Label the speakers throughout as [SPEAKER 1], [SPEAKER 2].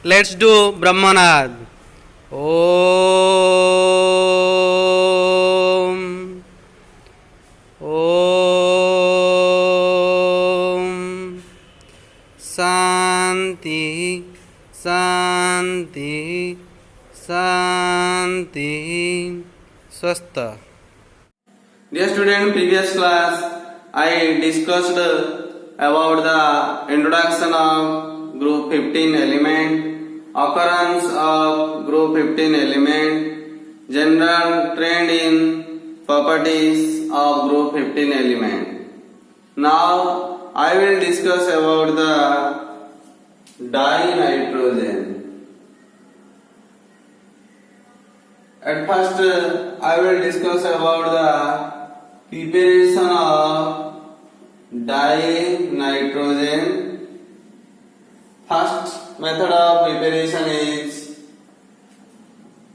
[SPEAKER 1] Let's do Brahmanad. Om. Om. Santi. Santi. Santi. Swasta. Dear student, previous class I discussed about the introduction of group 15 element, occurrence of group 15 element, general trend in properties of group 15 element. Now I will discuss about the dinitrogen. At first I will discuss about the preparation of dinitrogen. First method of preparation is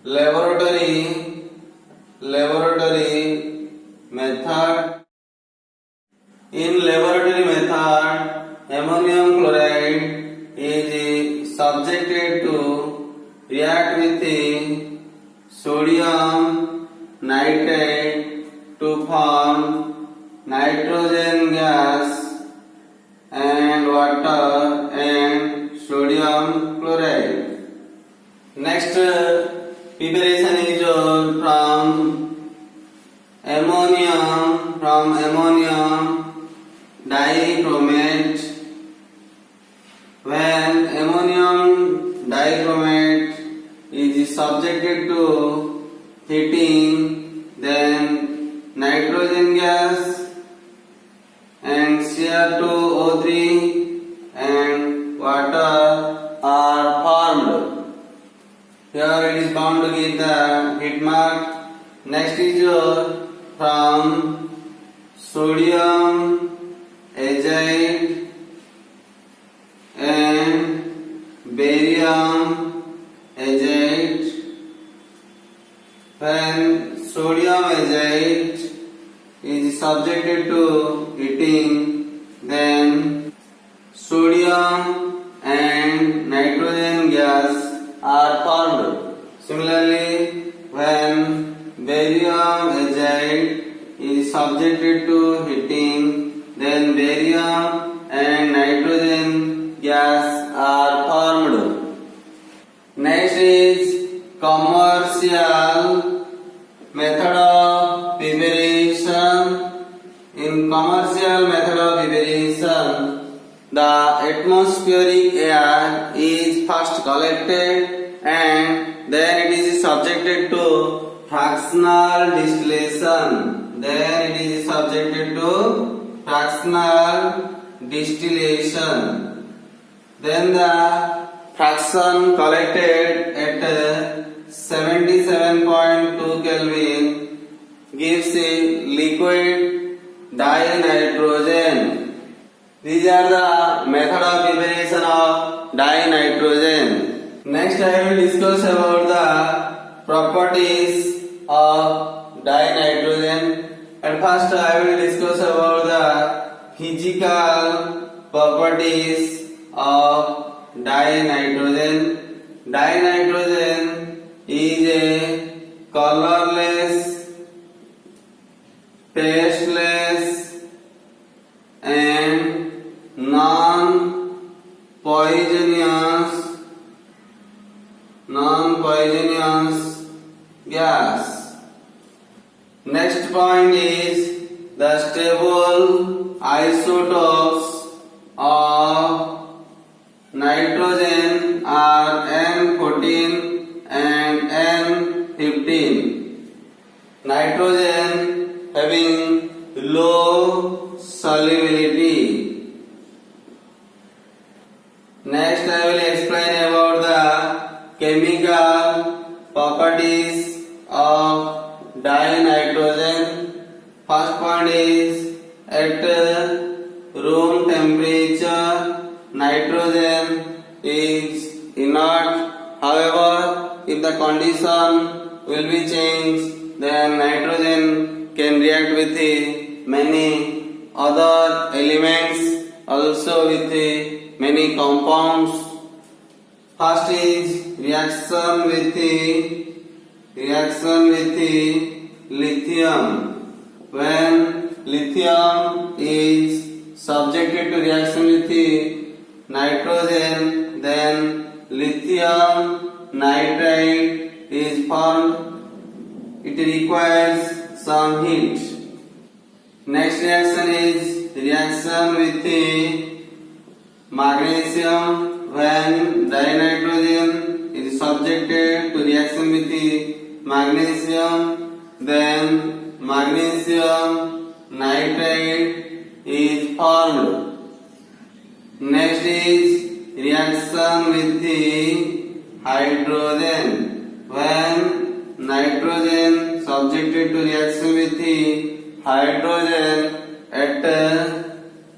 [SPEAKER 1] laboratory method. In laboratory method, ammonium chloride is subjected to react with the sodium nitrate to form nitrogen gas and water and sodium chloride. Next preparation is from ammonium dichromate. When ammonium dichromate is subjected to heating, then nitrogen gas and Cr2O3 and water are formed. Here it is bound to get the heat mark. Next is from sodium azide and barium azide. When sodium azide is subjected to heating, then sodium and nitrogen gas are formed. Similarly, when barium azide is subjected to heating, then barium and nitrogen gas are formed. Next is commercial method of preparation. In commercial method of preparation, the atmospheric air is first collected and then it is subjected to fractional distillation. Then the fraction collected at 77.2 Kelvin gives a liquid dinitrogen. These are the method of preparation of dinitrogen. Next I will discuss about the properties of dinitrogen. At first I will discuss about the physical properties of dinitrogen. Dinitrogen is a colorless, tasteless and non-poisonous gas. Next point is the stable isotopes of nitrogen are N14 and N15. Nitrogen having low solubility. Next I will explain about the chemical properties of dinitrogen. First point is at room temperature nitrogen is inert. However, if the condition will be changed, then nitrogen can react with many other elements, also with many compounds. First is reaction with lithium. When lithium is subjected to reaction with nitrogen, then lithium nitride is formed. It requires some heat. Next reaction is reaction with magnesium. When dinitrogen is subjected to reaction with magnesium, then magnesium nitride is formed. Next is reaction with hydrogen. When nitrogen subjected to reaction with hydrogen at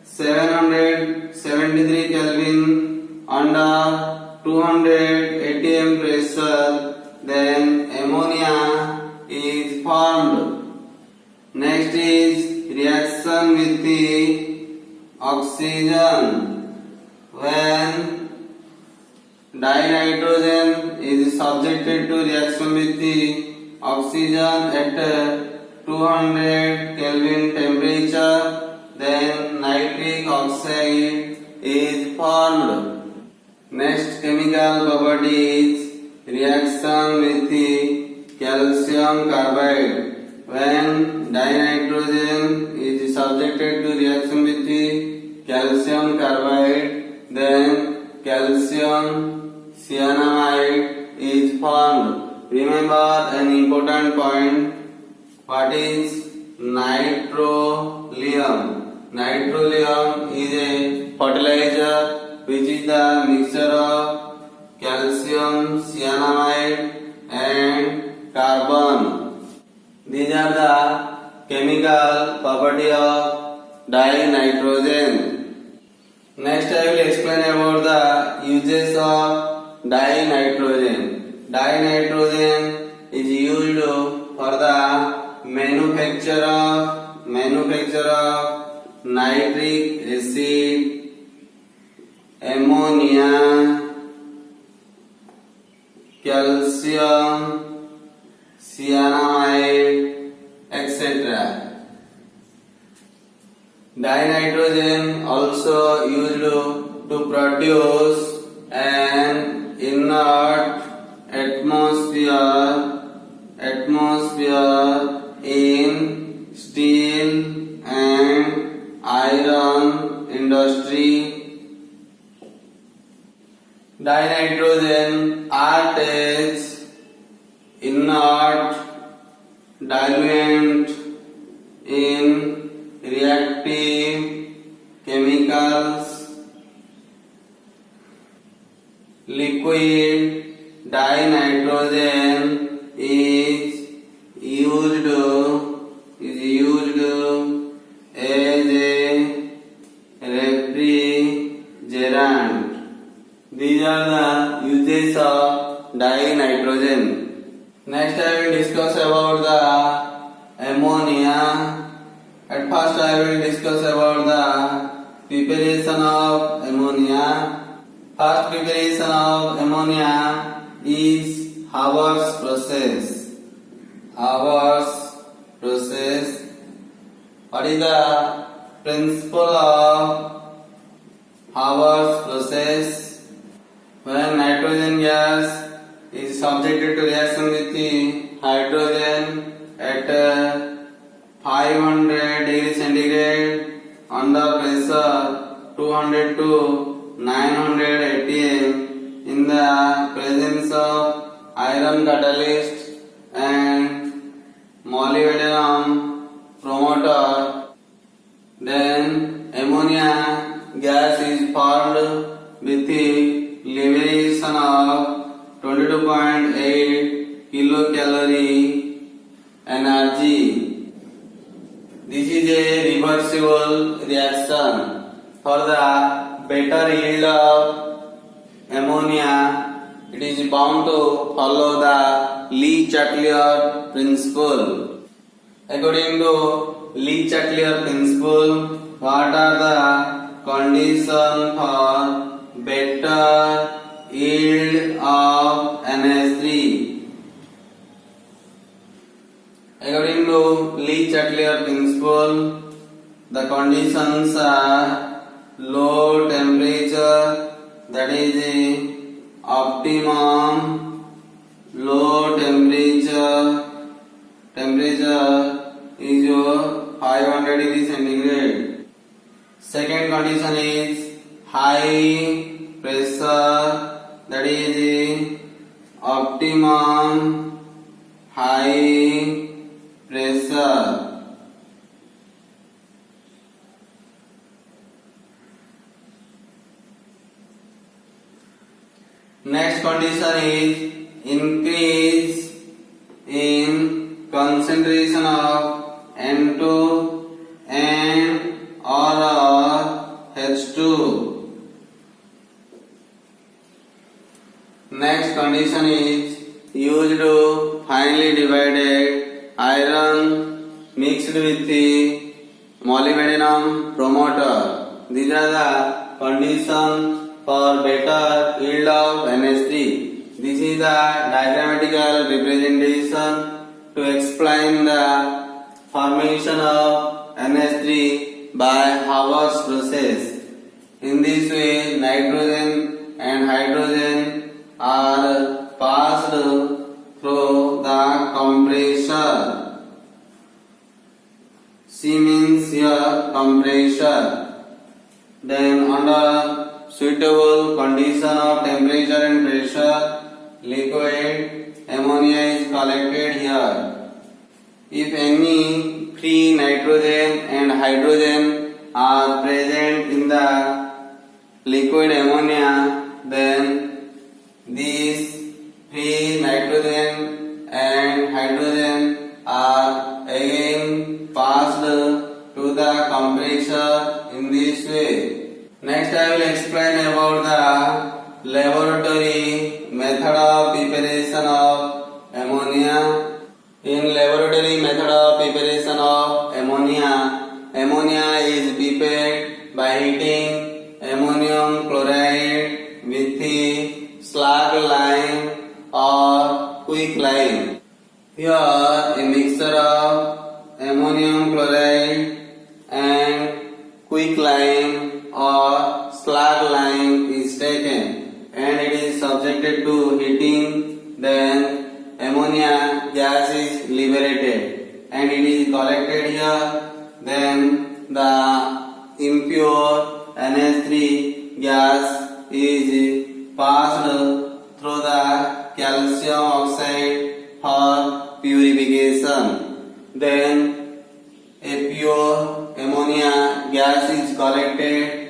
[SPEAKER 1] 773 Kelvin under 200 atm pressure, then ammonia is formed. Next is reaction with the oxygen. When dinitrogen is subjected to reaction with the oxygen at 200 Kelvin temperature, then nitric oxide is formed. Next chemical property is reaction with the calcium carbide. When dinitrogen is subjected to reaction with the calcium carbide, then calcium cyanamide is formed. Remember an important point. What is nitrolium? Nitrolium is a fertilizer which is the mixture of calcium cyanamide and carbon. These are the chemical property of dinitrogen. Next I will explain about the uses of dinitrogen. Dinitrogen is used for the manufacture of nitric acid, ammonia, calcium, cyanamide, etc. Dinitrogen also used to produce an inert atmosphere in steel and iron industry. Dinitrogen acts as inert diluent in reactive chemicals. Liquid dinitrogen is used as a refrigerant. These are the uses of dinitrogen. Next I will discuss about the ammonia. At first I will discuss about the preparation of ammonia. First preparation of ammonia is Haber's process. What is the principle of Haber's process? When nitrogen gas is subjected to reaction with the hydrogen at 500 degrees centigrade under pressure 200 to 900 atm in the presence of iron catalyst and molybdenum promoter, then ammonia gas is formed with the liberation of 22.8 kilocalorie energy. This is a reversible reaction. For the better yield of ammonia, it is bound to follow the Lee-Chatelier principle. According to Lee-Chatelier principle, what are the conditions for better yield suitable. The conditions are low temperature, that is the optimum low temperature is your 500 degree centigrade. Second condition is high pressure, that is the optimum high pressure. Next condition is increase in concentration of N2 and or H2. Next condition is used finely divided iron mixed with the molybdenum promoter. These are the conditions for better yield of NH3. This is the diagrammatical representation to explain the formation of NH3 by Haber's process. In this way, nitrogen and hydrogen are passed through the compressor. C means here compressor. Then under suitable condition of temperature and pressure, liquid ammonia is collected here. If any free nitrogen and hydrogen are present in the liquid ammonia, then these free nitrogen and hydrogen are again passed to the compressor in this way. Next I will explain about the laboratory method of preparation of ammonia. In laboratory method of preparation of ammonia, ammonia is prepared by heating ammonium chloride with the slag lime or quicklime. Here a mixture of ammonium chloride and quicklime or slag lime is taken and it is subjected to heating, then ammonia gas is liberated and it is collected here, then the impure NH3 gas is passed through the calcium oxide for purification. Then a pure ammonia gas is collected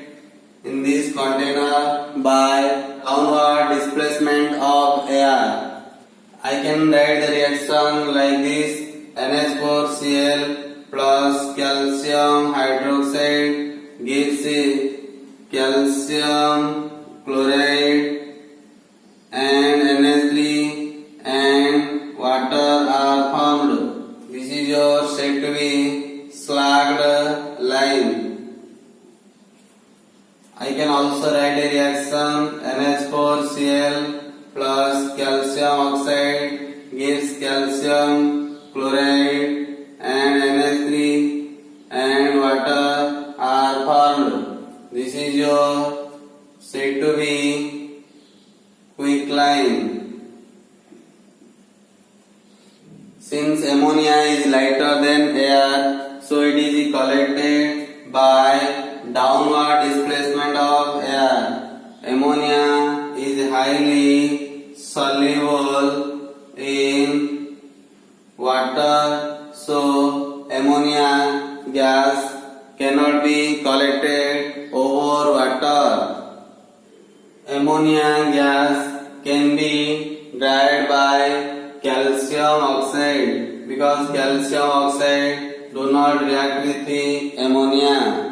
[SPEAKER 1] in this container by downward displacement of air. I can write the reaction like this: NH4Cl plus calcium hydroxide gives calcium chloride and NH3 and water are formed. This is your said to be slagged lime. I can also write a reaction: NH4Cl plus calcium oxide gives calcium chloride and NH3 and water are formed. This is your said to be quicklime. Since ammonia is lighter than air, so it is collected by downward displacement of air. Ammonia is highly soluble in water, so ammonia gas cannot be collected over water. Ammonia gas can be dried by calcium oxide because calcium oxide do not react with the ammonia.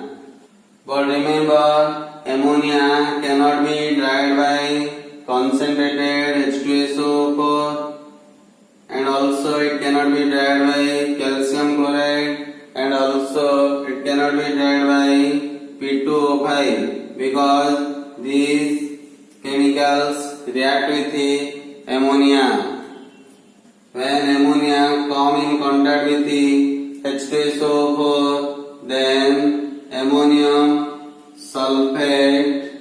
[SPEAKER 1] But remember, ammonia cannot be dried by concentrated H2SO4 and also it cannot be dried by calcium chloride and also it cannot be dried by P2O5 because these chemicals react with the ammonia. When ammonia come in contact with the H2SO4, then ammonium sulfate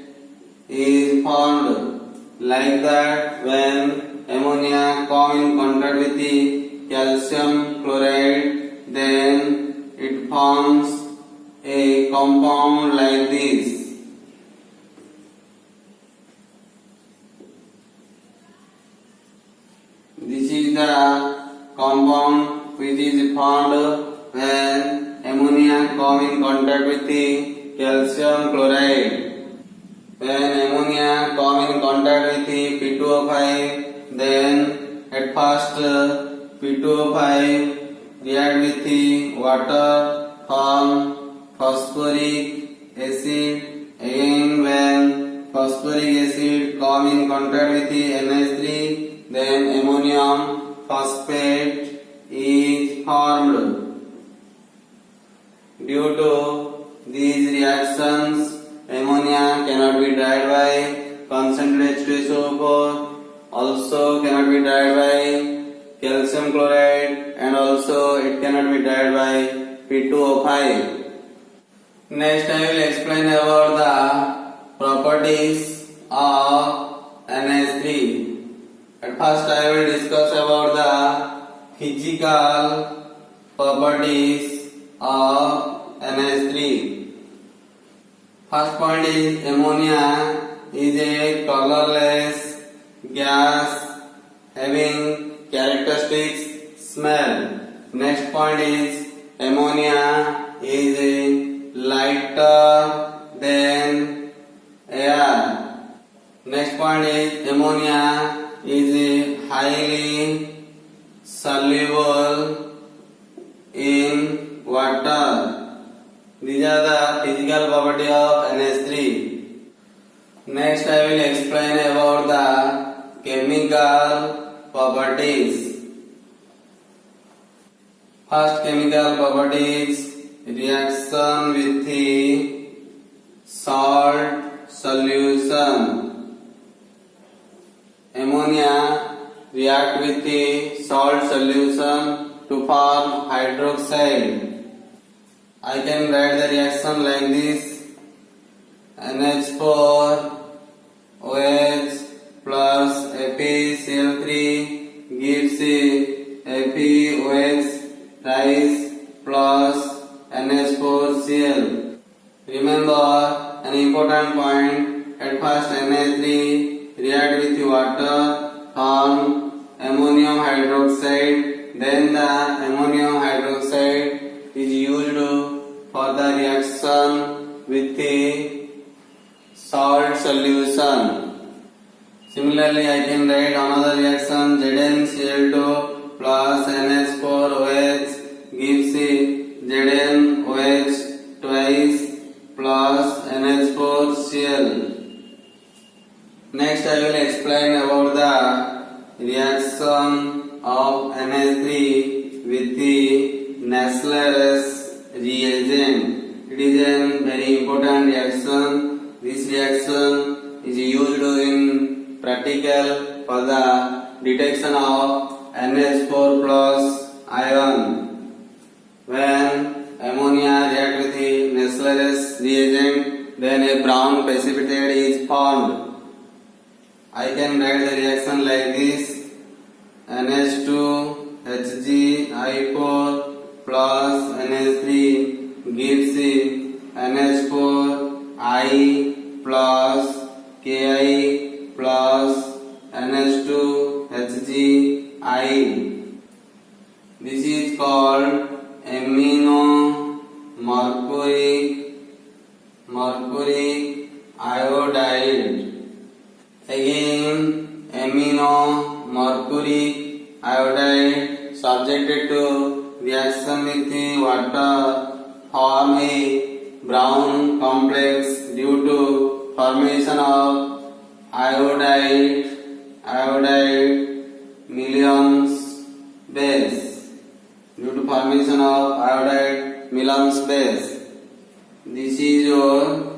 [SPEAKER 1] is formed. Like that, when ammonia come in contact with the calcium chloride, then it forms a compound like this. This is the compound which is formed when ammonia come in contact with the calcium chloride. When ammonia come in contact with the P2O5, then at first P2O5 react with the water, form phosphoric acid. Again, when phosphoric acid come in contact with the NH3, then ammonium phosphate is formed. Due to these reactions, ammonia cannot be dried by concentrated H2SO4, also cannot be dried by calcium chloride, and also it cannot be dried by P2O5. Next I will explain about the properties of NH3. At first I will discuss about the physical properties of NH3. First point is ammonia is a colorless gas having characteristics smell. Next point is ammonia is a lighter than air. Next point is ammonia is a highly soluble in water. These are the physical property of NH3. Next I will explain about the chemical properties. First chemical properties, reaction with the salt solution. Ammonia react with the salt solution to form hydroxide. I can write the reaction like this: NH4 OH plus FeCl3 gives FeOH thrice plus NH4Cl. Remember an important point: at first NH3 react with the water, form ammonium hydroxide, then the ammonium hydroxide is used for the reaction with the salt solution. Similarly, I can write another reaction: ZnCl2 plus NH4OH gives ZnOH twice plus NH4Cl. Next, I will explain about the reaction of NH3 with the Nassler-S reagent. It is a very important reaction. This reaction is used in practical for the detection of NH4 plus ion. When ammonia reacts with the Nassler-S reagent, then a brown precipitate is formed. I can write the reaction like this: NH2 HgI4 plus NH3 gives NH4 I plus Ki plus NH2 HgI. This is called amino mercury iodide. Again, amino mercury iodide subjected to reaction with the water form a brown complex due to formation of iodide Milan's base. Due to formation of iodide Milan's base. This is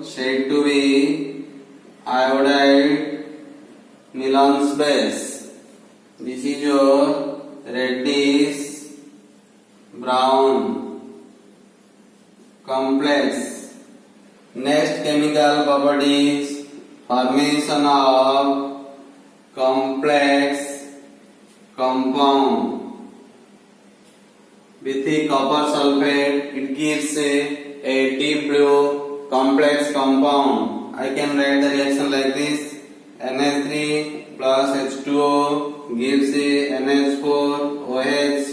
[SPEAKER 1] said to be iodide Milan's base. This is reddish brown. complex. Next chemical properties, formation of complex compound. With the copper sulfate, it gives a deep blue complex compound. I can write the reaction like this: NH3 plus H2O gives a NH4OH.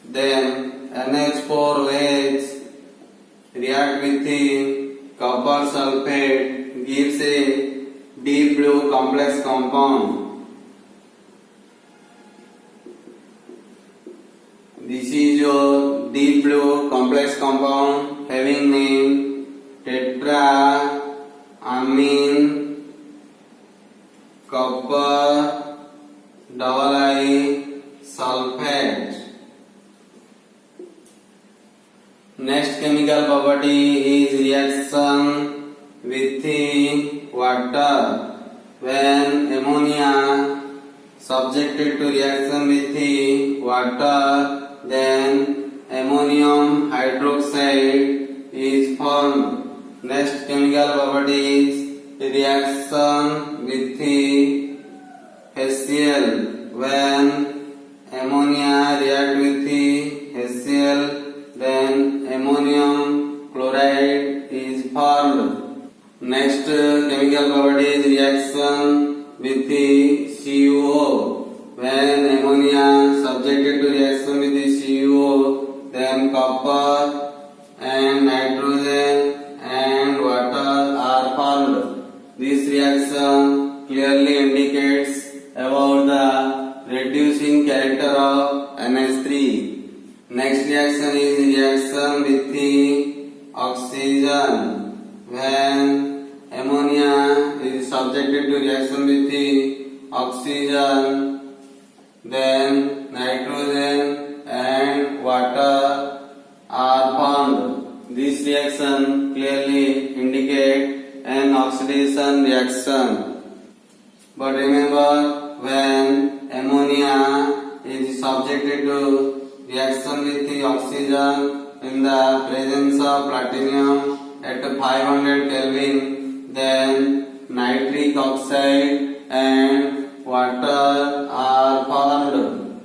[SPEAKER 1] Then NH4OH react with the copper sulfate gives a deep blue complex compound. This is your deep blue complex compound having name tetraamine copper I sulfate. Next chemical property is reaction with the water. When ammonia subjected to reaction with the water, then ammonium hydroxide is formed. Next chemical property is reaction with the HCl. When ammonia react with the HCl, then ammonium chloride is formed. Next chemical property is reaction with the CuO. When ammonia subjected to reaction with the CuO, then copper and nitrogen and water are formed. This reaction clearly indicates about the reducing character of NH3. Next reaction is reaction with the oxygen. When ammonia is subjected to reaction with the oxygen, then nitrogen and water are formed. This reaction clearly indicates an oxidation reaction. But remember, when ammonia is subjected to reaction with the oxygen in the presence of platinum at 500 Kelvin, then nitric oxide and water are formed.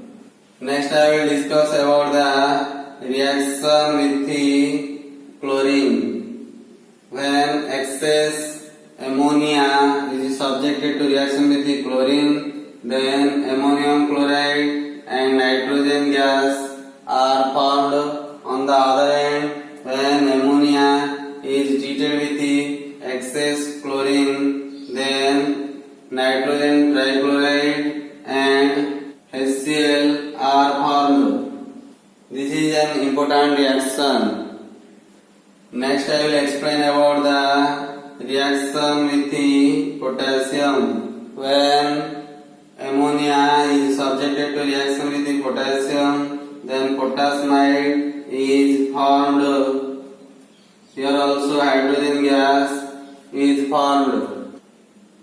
[SPEAKER 1] Next I will discuss about the reaction with the chlorine. When excess ammonia is subjected to reaction with the chlorine, then ammonium chloride and nitrogen gas are formed. On the other hand, when ammonia is treated with the excess chlorine, then nitrogen trichloride and HCl are formed. This is an important reaction. Next I will explain about the reaction with the potassium. When ammonia is subjected to reaction with the potassium, then potassamide is formed. Here also hydrogen gas is formed.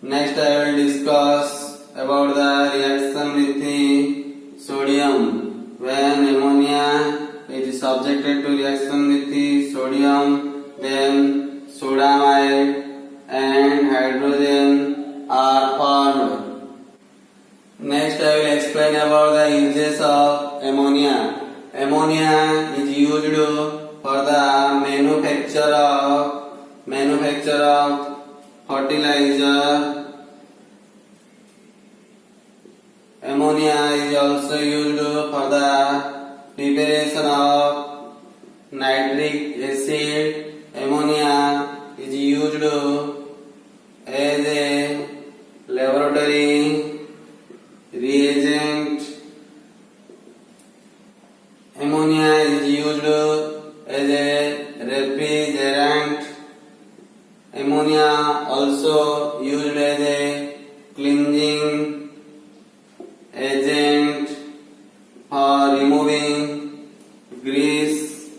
[SPEAKER 1] Next I will discuss about the reaction with the sodium. When ammonia is subjected to reaction with the sodium, then sodamide and hydrogen are formed. Next I will explain about the uses of ammonia. Ammonia is used for the manufacture of fertilizer. Ammonia is also used for the preparation of nitric acid. Ammonia is used as a laboratory reagent. Ammonia is used as a refrigerant. Ammonia also used as a cleansing agent for removing grease.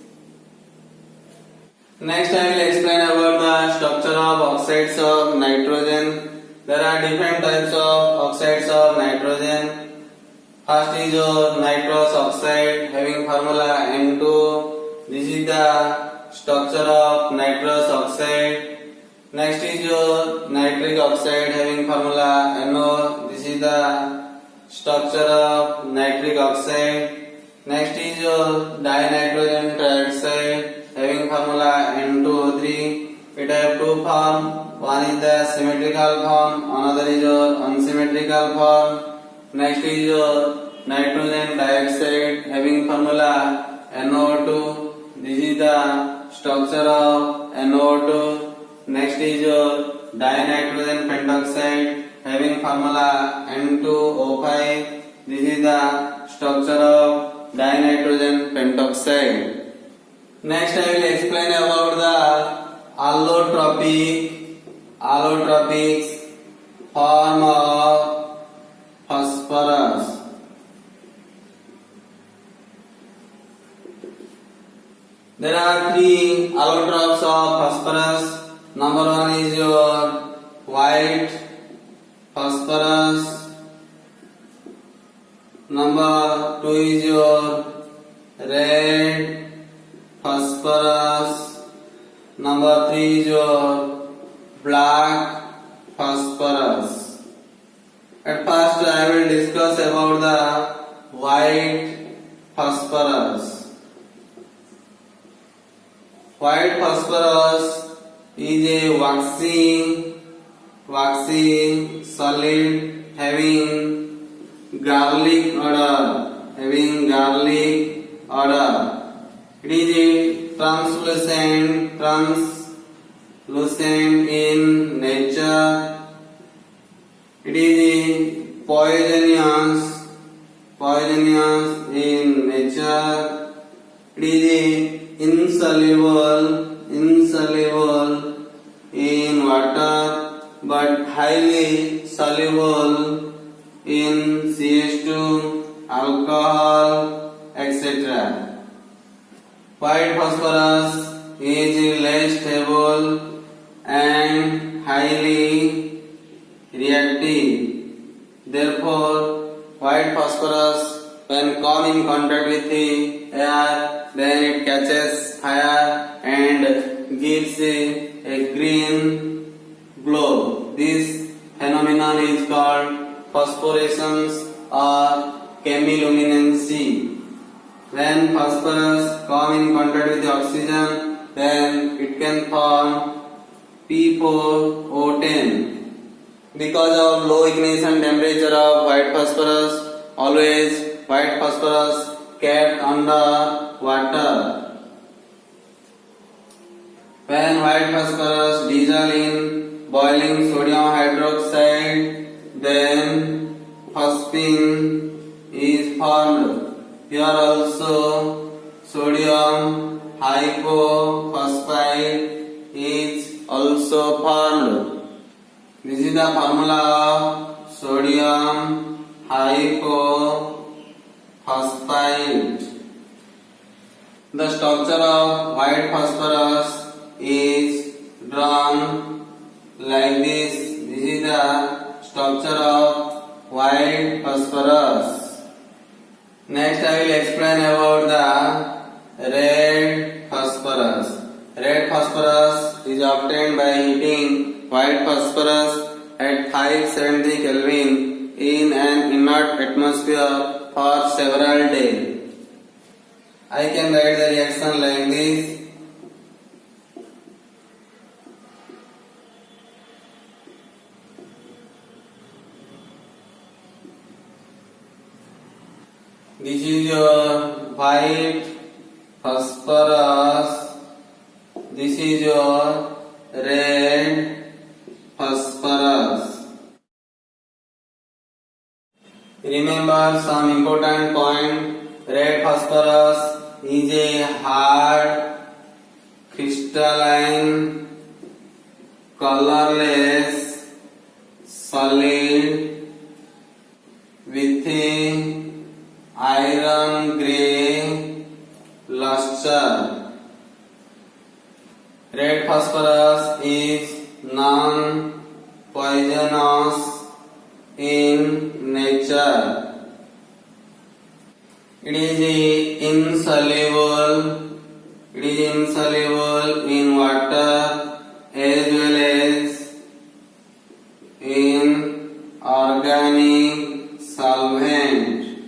[SPEAKER 1] Next I will explain about the structure of oxides of nitrogen. There are different types of oxides of nitrogen. First is your nitrous oxide having formula N2. This is the structure of nitrous oxide. Next is your nitric oxide having formula NO. This is the structure of nitric oxide. Next is your dinitrogen trioxide having formula N2O3. It have two form. One is the symmetrical form, another is your unsymmetrical form. Next is your nitrogen dioxide having formula NO2. This is the structure of NO2. Next is your dinitrogen pentoxide having formula N2O5. This is the structure of dinitrogen pentoxide. Next I will explain about the allotropic form of phosphorus. There are three allotropes of phosphorus. Number one is your white phosphorus. Number two is your red phosphorus. Number three is your black phosphorus. At first I will discuss about the white phosphorus. White phosphorus is a waxy solid having garlic odor. It is a translucent in nature. It is a poisonous in nature. It is a insoluble in water but highly soluble in CH2, alcohol, etc. White phosphorus is less stable and highly reactive. Therefore, white phosphorus when come in contact with the air, then it catches fire and gives a green glow. This phenomenon is called phosphorescence or chemiluminescence. When phosphorus come in contact with the oxygen, then it can form P4O10. Because of low ignition temperature of white phosphorus, always white phosphorus kept under water. When white phosphorus dissolve in boiling sodium hydroxide, then phosphine is formed. Here also sodium hypophosphite is also formed. This is the formula of sodium hypophosphite. The structure of white phosphorus is drawn like this. This is the structure of white phosphorus. Next I will explain about the red phosphorus. Red phosphorus is obtained by heating white phosphorus at 570 Kelvin in an inert atmosphere for several days. I can write the reaction like this. This is your white phosphorus. This is your red phosphorus. Remember some important point. Red phosphorus is a hard, crystalline, colorless solid with a iron grey luster. Red phosphorus is non-poisonous in nature. It is insoluble It is insoluble in water as well as in organic solvent.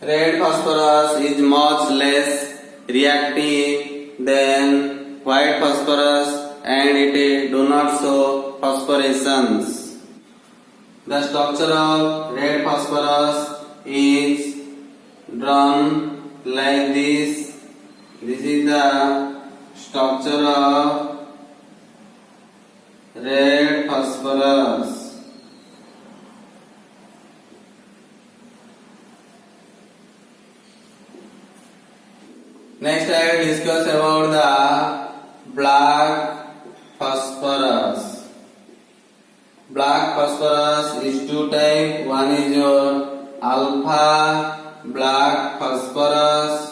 [SPEAKER 1] Red phosphorus is much less reactive than white phosphorus and it do not show phosphorescence. The structure of red phosphorus is drawn like this. This is the structure of red phosphorus. Next I will discuss about the black phosphorus. Black phosphorus is two types. One is your alpha black phosphorus.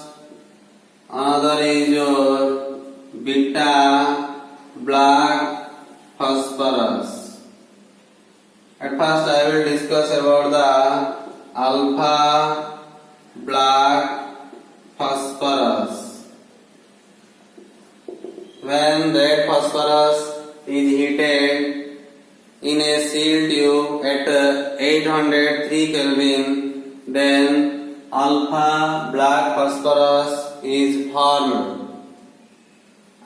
[SPEAKER 1] Another is your beta black phosphorus. At first I will discuss about the alpha black phosphorus. When red phosphorus is heated in a sealed tube at 803 Kelvin, then alpha black phosphorus is formed.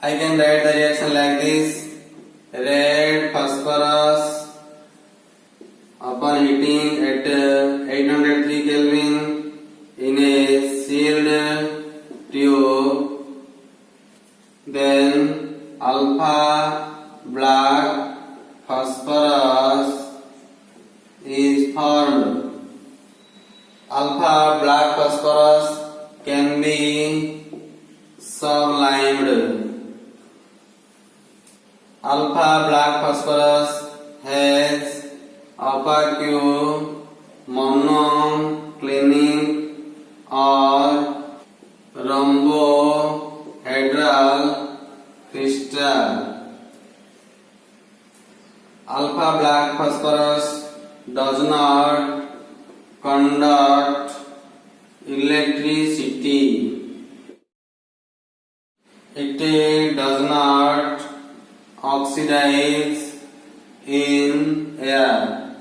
[SPEAKER 1] I can write the reaction like this. Red phosphorus upon heating at 803 Kelvin in a sealed tube, then alpha black phosphorus is formed. Alpha black phosphorus can be sublimed. Alpha black phosphorus has opaque monoclinic or rhombohedral crystal. Alpha black phosphorus does not conduct electricity. It does not oxidize in air.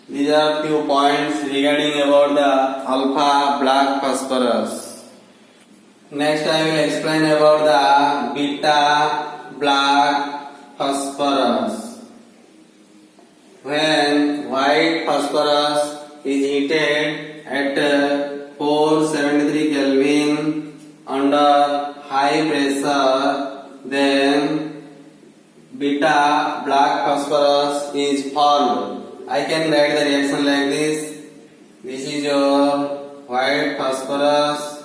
[SPEAKER 1] These are few points regarding about the alpha black phosphorus. Next I will explain about the beta black phosphorus. When white phosphorus is heated at 473 Kelvin under high pressure, then beta black phosphorus is formed. I can write the reaction like this. This is your white phosphorus.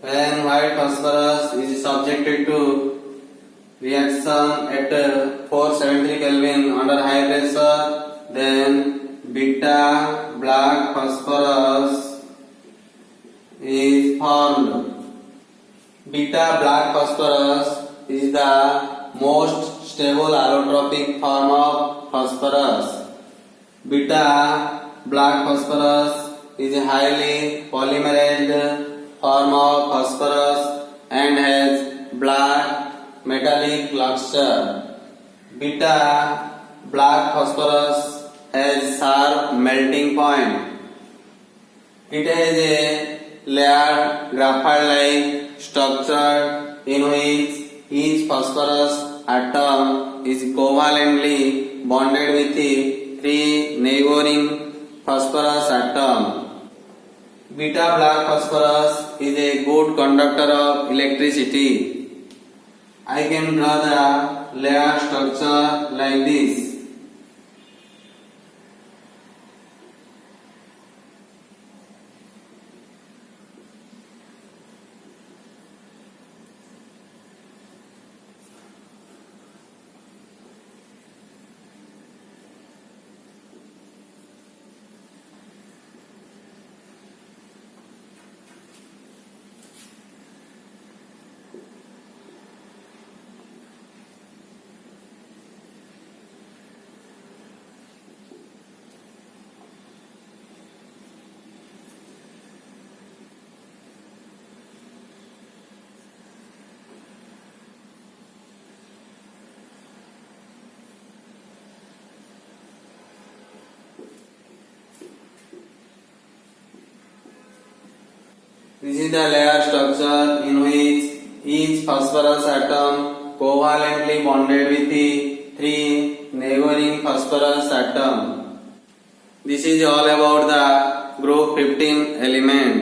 [SPEAKER 1] When white phosphorus is subjected to reaction at 473 Kelvin under high pressure, then beta black phosphorus is formed. Beta black phosphorus is the most stable allotropic form of phosphorus. Beta black phosphorus is a highly polymerized form of phosphorus and has black metallic luster. Beta black phosphorus has sharp melting point. It has a layered graphite-like structure in which each phosphorus atom is covalently bonded with the three neighboring phosphorus atoms. Beta black phosphorus is a good conductor of electricity. I can draw the layer structure like this. This is the layer structure in which each phosphorus atom covalently bonded with the 3 neighboring phosphorus atom. This is all about the group 15 elements.